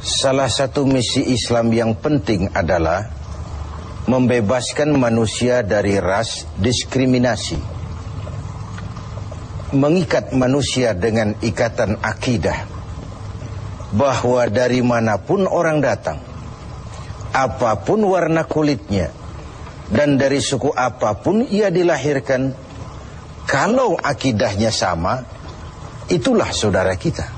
Salah satu misi Islam yang penting adalah membebaskan manusia dari ras diskriminasi, mengikat manusia dengan ikatan akidah bahwa dari manapun orang datang, apapun warna kulitnya, dan dari suku apapun ia dilahirkan, kalau akidahnya sama, itulah saudara kita.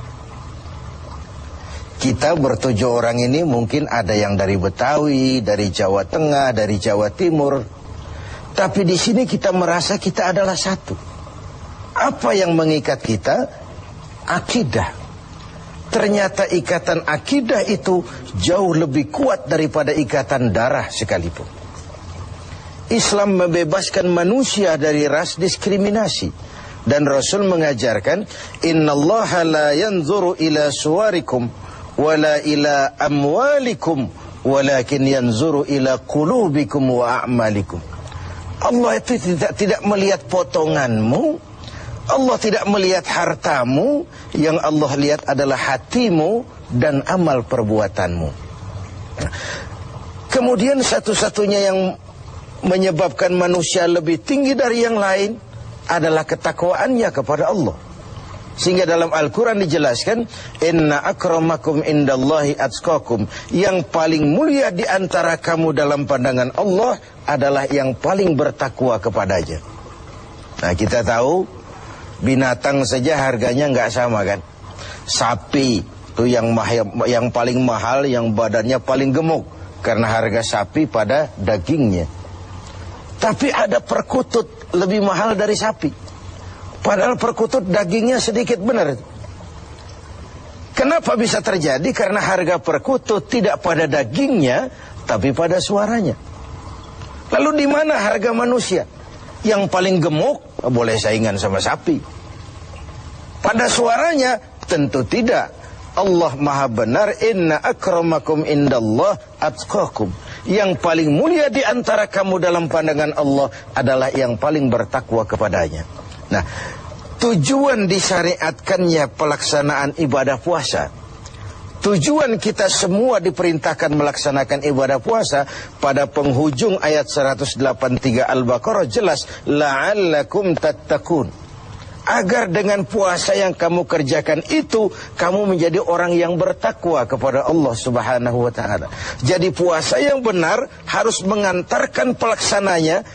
Kita bertujuh orang ini mungkin ada yang dari Betawi, dari Jawa Tengah, dari Jawa Timur. Tapi di sini kita merasa kita adalah satu. Apa yang mengikat kita? Akidah. Ternyata ikatan akidah itu jauh lebih kuat daripada ikatan darah sekalipun. Islam membebaskan manusia dari ras diskriminasi. Dan Rasul mengajarkan, innallaha la yanzuru ila suwarikum wala ila amwalikum walakin yanzuru ila qulubikum wa a'malikum. Allah itu tidak melihat potonganmu, Allah tidak melihat hartamu, yang Allah lihat adalah hatimu dan amal perbuatanmu. Kemudian satu-satunya yang menyebabkan manusia lebih tinggi dari yang lain adalah ketakwaannya kepada Allah. Sehingga dalam Al-Quran dijelaskan, inna akramakum indallahi atqakum, yang paling mulia di antara kamu dalam pandangan Allah adalah yang paling bertakwa kepadanya. Nah, kita tahu binatang saja harganya nggak sama kan. Sapi itu yang paling mahal, yang badannya paling gemuk, karena harga sapi pada dagingnya. Tapi ada perkutut lebih mahal dari sapi, padahal perkutut dagingnya sedikit, benar. Kenapa bisa terjadi? Karena harga perkutut tidak pada dagingnya, tapi pada suaranya. Lalu di mana harga manusia? Yang paling gemuk boleh saingan sama sapi. Pada suaranya tentu tidak. Allah maha benar, inna akramakum indallah atqakum. Yang paling mulia di antara kamu dalam pandangan Allah adalah yang paling bertakwa kepadanya. Nah, tujuan disyariatkannya pelaksanaan ibadah puasa, tujuan kita semua diperintahkan melaksanakan ibadah puasa, pada penghujung ayat 183 Al-Baqarah jelas, la'allakum tattaqun, agar dengan puasa yang kamu kerjakan itu kamu menjadi orang yang bertakwa kepada Allah Subhanahu wa ta'ala. Jadi puasa yang benar harus mengantarkan pelaksananya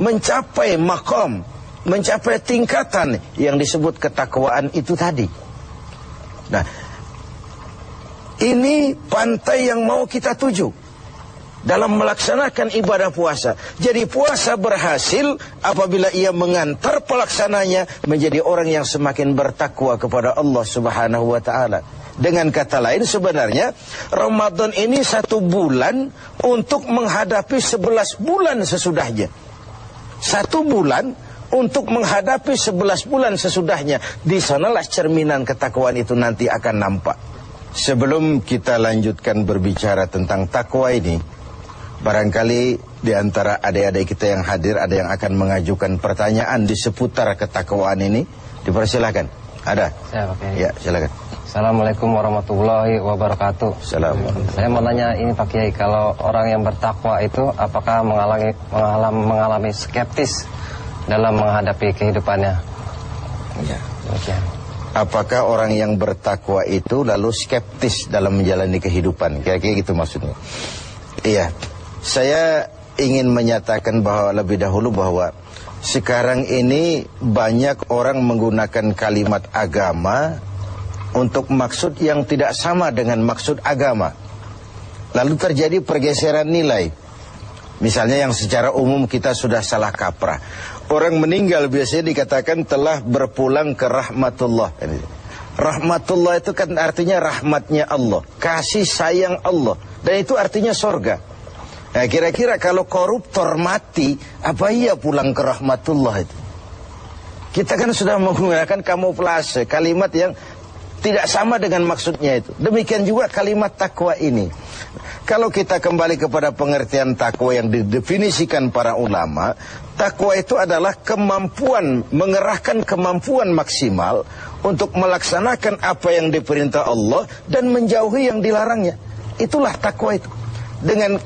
mencapai maqam, mencapai tingkatan yang disebut ketakwaan itu tadi. Nah, ini pantai yang mau kita tuju dalam melaksanakan ibadah puasa. Jadi puasa berhasil apabila ia mengantar pelaksananya menjadi orang yang semakin bertakwa kepada Allah Subhanahu wa ta'ala. Dengan kata lain, sebenarnya Ramadan ini 1 bulan untuk menghadapi 11 bulan sesudahnya. 1 bulan untuk menghadapi 11 bulan sesudahnya. Di sanalah cerminan ketakwaan itu nanti akan nampak. Sebelum kita lanjutkan berbicara tentang takwa ini, barangkali di antara adik-adik kita yang hadir ada yang akan mengajukan pertanyaan di seputar ketakwaan ini. Dipersilakan. Ada? Ya, silakan. Assalamualaikum warahmatullahi wabarakatuh. Assalamualaikum. Saya mau nanya ini Pak Kiai, kalau orang yang bertakwa itu apakah mengalami skeptis dalam menghadapi kehidupannya? Ya. Demikian. Apakah orang yang bertakwa itu lalu skeptis dalam menjalani kehidupan? Kira-kira gitu maksudnya. Iya. Saya ingin menyatakan bahwa lebih dahulu bahwa sekarang ini banyak orang menggunakan kalimat agama untuk maksud yang tidak sama dengan maksud agama. Lalu terjadi pergeseran nilai. Misalnya yang secara umum kita sudah salah kaprah. Orang meninggal biasanya dikatakan telah berpulang ke rahmatullah. Rahmatullah itu kan artinya rahmatnya Allah, kasih sayang Allah, dan itu artinya sorga. Nah, kira-kira kalau koruptor mati, apa iya pulang ke rahmatullah itu? Kita kan sudah menggunakan kamuflase, kalimat yang tidak sama dengan maksudnya itu. Demikian juga kalimat takwa ini. Kalau kita kembali kepada pengertian takwa yang didefinisikan para ulama, takwa itu adalah kemampuan, mengerahkan kemampuan maksimal untuk melaksanakan apa yang diperintah Allah dan menjauhi yang dilarangnya. Itulah takwa itu. Dengan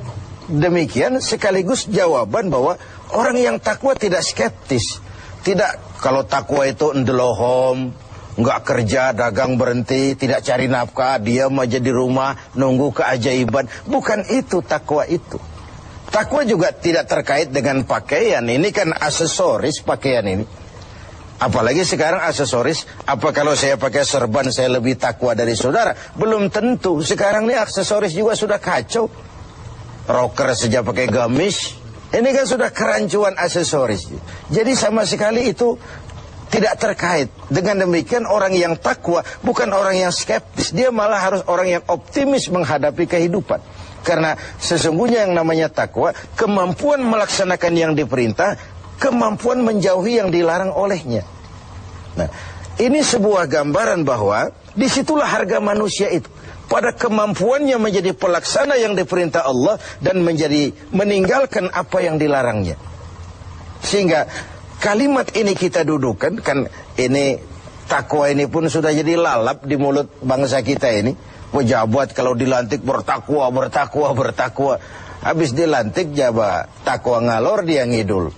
demikian sekaligus jawaban bahwa orang yang takwa tidak skeptis. Tidak, kalau takwa itu ndelohom, nggak kerja, dagang berhenti, tidak cari nafkah, diam aja di rumah, nunggu keajaiban. Bukan itu takwa itu. Takwa juga tidak terkait dengan pakaian. Ini kan aksesoris pakaian ini. Apalagi sekarang aksesoris, apa kalau saya pakai serban saya lebih takwa dari saudara? Belum tentu. Sekarang ini aksesoris juga sudah kacau. Rocker saja pakai gamis. Ini kan sudah kerancuan aksesoris. Jadi sama sekali itu tidak terkait. Dengan demikian orang yang takwa bukan orang yang skeptis. Dia malah harus orang yang optimis menghadapi kehidupan. Karena sesungguhnya yang namanya takwa, kemampuan melaksanakan yang diperintah, kemampuan menjauhi yang dilarang olehnya. Nah, ini sebuah gambaran bahwa disitulah harga manusia itu. Pada kemampuannya menjadi pelaksana yang diperintah Allah dan meninggalkan apa yang dilarangnya. Sehingga kalimat ini kita dudukan, kan ini takwa ini pun sudah jadi lalap di mulut bangsa kita ini. Pejabat kalau dilantik bertakwa, bertakwa, bertakwa. Habis dilantik jabat takwa ngalor dia ngidul.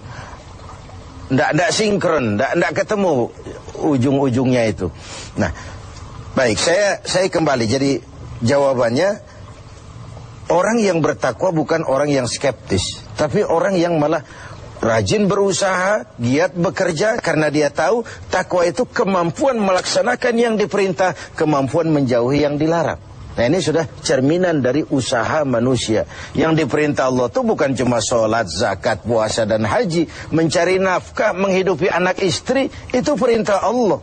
Nggak sinkron, nggak ketemu ujung-ujungnya itu. Nah, baik, saya kembali. Jadi jawabannya, orang yang bertakwa bukan orang yang skeptis, tapi orang yang malah rajin berusaha, giat bekerja, karena dia tahu takwa itu kemampuan melaksanakan yang diperintah, kemampuan menjauhi yang dilarang. Nah, ini sudah cerminan dari usaha manusia. Yang diperintah Allah itu bukan cuma sholat, zakat, puasa, dan haji. Mencari nafkah, menghidupi anak istri, itu perintah Allah.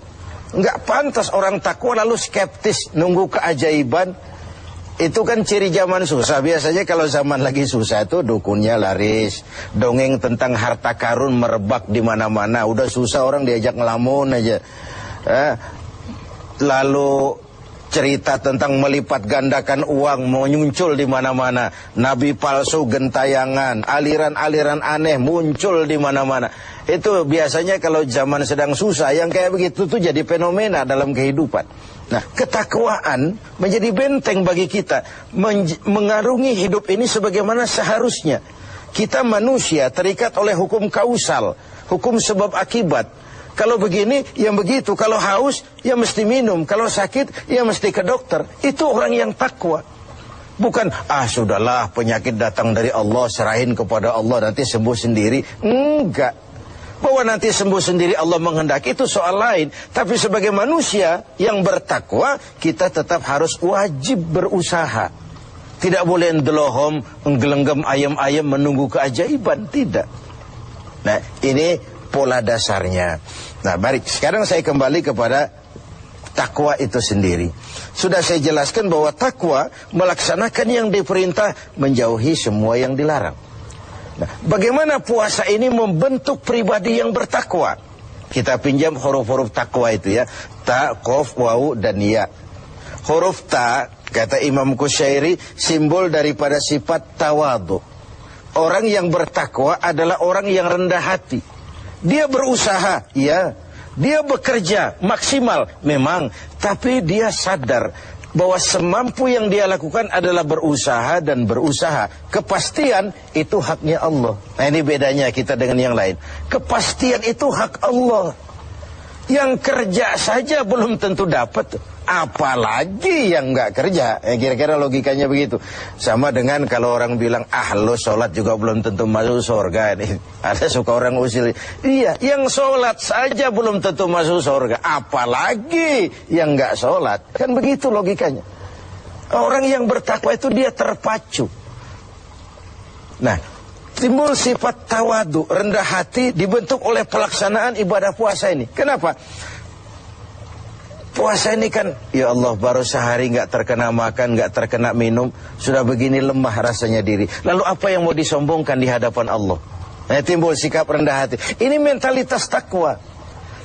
Nggak pantas orang takwa lalu skeptis, nunggu keajaiban. Itu kan ciri zaman susah. Biasanya kalau zaman lagi susah itu dukunnya laris, dongeng tentang harta karun merebak di mana-mana. Udah susah orang diajak ngelamun aja. Lalu cerita tentang melipat gandakan uang muncul di mana-mana. Nabi palsu gentayangan, aliran-aliran aneh muncul di mana-mana. Itu biasanya kalau zaman sedang susah, yang kayak begitu tuh jadi fenomena dalam kehidupan. Nah, ketakwaan menjadi benteng bagi kita, mengarungi hidup ini sebagaimana seharusnya. Kita manusia terikat oleh hukum kausal, hukum sebab akibat. Kalau begini, ya begitu. Kalau haus, ya mesti minum. Kalau sakit, ya mesti ke dokter. Itu orang yang takwa. Bukan, sudahlah penyakit datang dari Allah, serahin kepada Allah, nanti sembuh sendiri. Enggak. Bahwa nanti sembuh sendiri Allah menghendaki itu soal lain. Tapi sebagai manusia yang bertakwa, kita tetap harus wajib berusaha. Tidak boleh ndelohom, nggelenggam ayam-ayam menunggu keajaiban. Tidak. Nah, ini pola dasarnya. Nah, baik, sekarang saya kembali kepada takwa itu sendiri. Sudah saya jelaskan bahwa takwa melaksanakan yang diperintah, menjauhi semua yang dilarang. Nah, bagaimana puasa ini membentuk pribadi yang bertakwa? Kita pinjam huruf-huruf takwa itu ya. Ta, qaf, waw, dan ya. Huruf ta, kata Imam Qushairi, simbol daripada sifat tawadu. Orang yang bertakwa adalah orang yang rendah hati. Dia berusaha, ya. Dia bekerja maksimal, memang. Tapi dia sadar bahwa semampu yang dia lakukan adalah berusaha dan berusaha. Kepastian itu haknya Allah. Nah, ini bedanya kita dengan yang lain. Kepastian itu hak Allah. Yang kerja saja belum tentu dapat, apalagi yang nggak kerja. Kira-kira logikanya begitu. Sama dengan kalau orang bilang, lo sholat juga belum tentu masuk surga. Ada suka orang usil. Iya, yang sholat saja belum tentu masuk surga, apalagi yang nggak sholat. Kan begitu logikanya. Orang yang bertakwa itu dia terpacu. Nah, timbul sifat tawadu, rendah hati, dibentuk oleh pelaksanaan ibadah puasa ini. Kenapa? Puasa ini kan, ya Allah, baru sehari nggak terkena makan, nggak terkena minum, sudah begini lemah rasanya diri. Lalu apa yang mau disombongkan di hadapan Allah? Nah, timbul sikap rendah hati. Ini mentalitas takwa.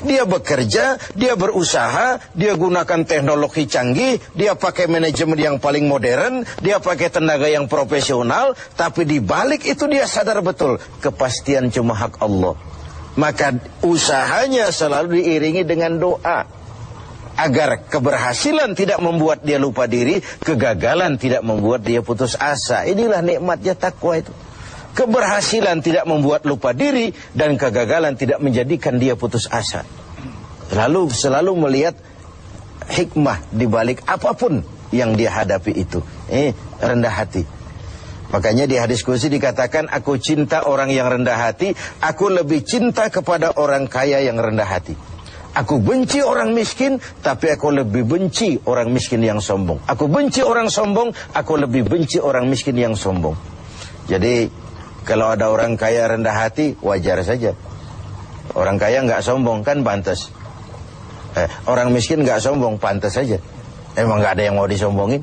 Dia bekerja, dia berusaha, dia gunakan teknologi canggih, dia pakai manajemen yang paling modern, dia pakai tenaga yang profesional, tapi di balik itu dia sadar betul, kepastian cuma hak Allah. Maka usahanya selalu diiringi dengan doa. Agar keberhasilan tidak membuat dia lupa diri, kegagalan tidak membuat dia putus asa. Inilah nikmatnya takwa itu. Keberhasilan tidak membuat lupa diri, dan kegagalan tidak menjadikan dia putus asa. Lalu selalu melihat hikmah di balik apapun yang dia hadapi itu. Rendah hati. Makanya di hadis qudsi dikatakan, aku cinta orang yang rendah hati, aku lebih cinta kepada orang kaya yang rendah hati. Aku benci orang miskin, tapi aku lebih benci orang miskin yang sombong. Aku benci orang sombong, aku lebih benci orang miskin yang sombong. Jadi kalau ada orang kaya rendah hati, wajar saja. Orang kaya nggak sombong kan pantas. Orang miskin nggak sombong, pantas saja. Emang nggak ada yang mau disombongin.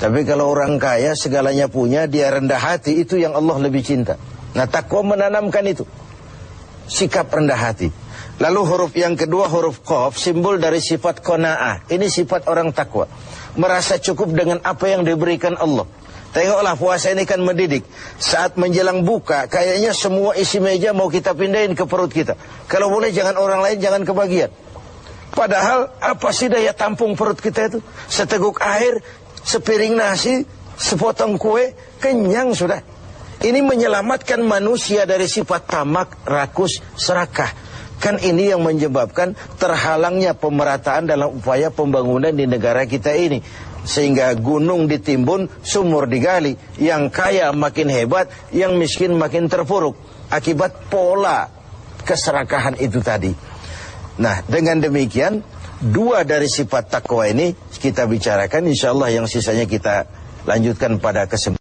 Tapi kalau orang kaya segalanya punya, dia rendah hati, itu yang Allah lebih cinta. Nah, takwa menanamkan itu, sikap rendah hati. Lalu huruf yang kedua, huruf qaf, simbol dari sifat qanaah. Ini sifat orang takwa, merasa cukup dengan apa yang diberikan Allah. Tengoklah, puasa ini kan mendidik. Saat menjelang buka, kayaknya semua isi meja mau kita pindahin ke perut kita. Kalau boleh jangan orang lain, jangan kebagian. Padahal apa sih daya tampung perut kita itu? Seteguk air, sepiring nasi, sepotong kue, kenyang sudah. Ini menyelamatkan manusia dari sifat tamak, rakus, serakah. Kan ini yang menyebabkan terhalangnya pemerataan dalam upaya pembangunan di negara kita ini. Sehingga gunung ditimbun, sumur digali. Yang kaya makin hebat, yang miskin makin terpuruk. Akibat pola keserakahan itu tadi. Nah, dengan demikian, dua dari sifat takwa ini kita bicarakan. Insya Allah yang sisanya kita lanjutkan pada kesempatan.